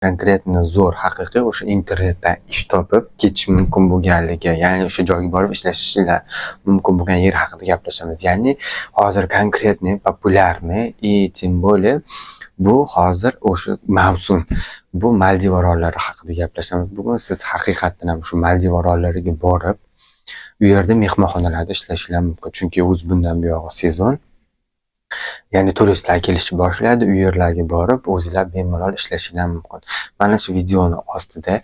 konkretno zo'r haqiqiy o'sha internetdan ish topib ketish mumkin bo'lganligi, ya'ni o'sha joyga borib ishlashingiz mumkin bo'lgan yer haqida gaplashamiz. Ya'ni hozir konkretniy, populyarniy и тем более bu hozir o'sha mavsum. Bu Maldiv orollari haqida gaplashamiz. Bugun siz haqiqatan ham shu Maldiv orollariga borib, u yerda mehmonxonalarda ishlashingiz mumkin. Chunki o'zi bundan buyog'i sezon. Ya'ni turistlar kelishni boshlaydi, u yerlarga borib, o'zingizlar bemalol ishlashingiz mumkin. Mana shu videoni ostida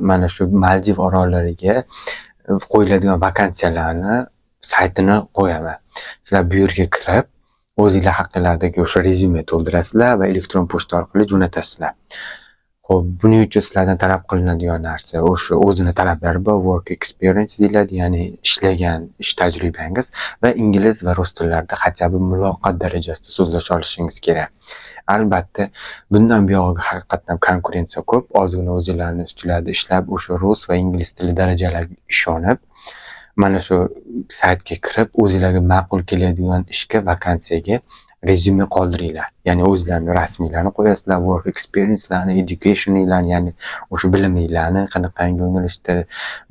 mana shu Maldiv orollariga qo'yiladigan vakansiyalarni saytini qo'yaman. Sizlar bu yerga kirib, o'zingizlar haqinglardagi o'sha rezyume to'ldirasizlar va elektron pochta orqali jo'natasizlar. Xo'p, buning uchun sizlardan talab qilinadigan narsa o'sha o'zini talablari bor, work experience deyiladi, ya'ni ishlagan ish tajribangiz va ingliz va rus tillarida хотя бы muloqot darajasida so'zlasha olishingiz kerak. Albatta, bundan buyog'iga haqiqatan konkurensiya ko'p. Ozgina o'zingizlarning ustingizda ishlab, o'sha rus va ingliz tili darajalariga ishonib, mana shu saytga kirib, o'zingizlarga ma'qul keladigan ishga, vakansiyaga rezyume qoldiringlar. Ya'ni o'zingizlarning rasmiylarni qo'yasizlar, work experience'larni, education'inglarni, ya'ni o'sha biliminglarni, qanaqangi yo'nalishda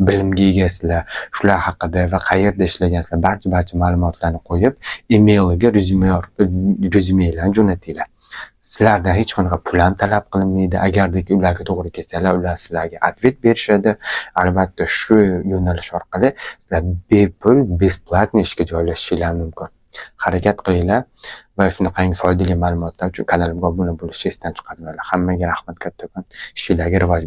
bilimga egasizlar, shular haqida va qayerda ishlagansizlar, barcha ma'lumotlarni qo'yib, emailiga rezyumelarni jo'natinglar. Sizlardan hech qanaqa pul ham talab qilinmaydi. Agarda ularga to'g'ri kelsanglar, ular sizlarga ответ berishadi. Albatta, shu yo'nalish orqali sizlar bepul, besplatniy ishga joylashishingiz mumkin. Harakat qilinglar va shunaqangi foydali ma'lumotlar uchun kanalimga obuna bo'lishni esdan chiqarmanglar. Hammaga rahmat kattakon. Ishinglarga rivoj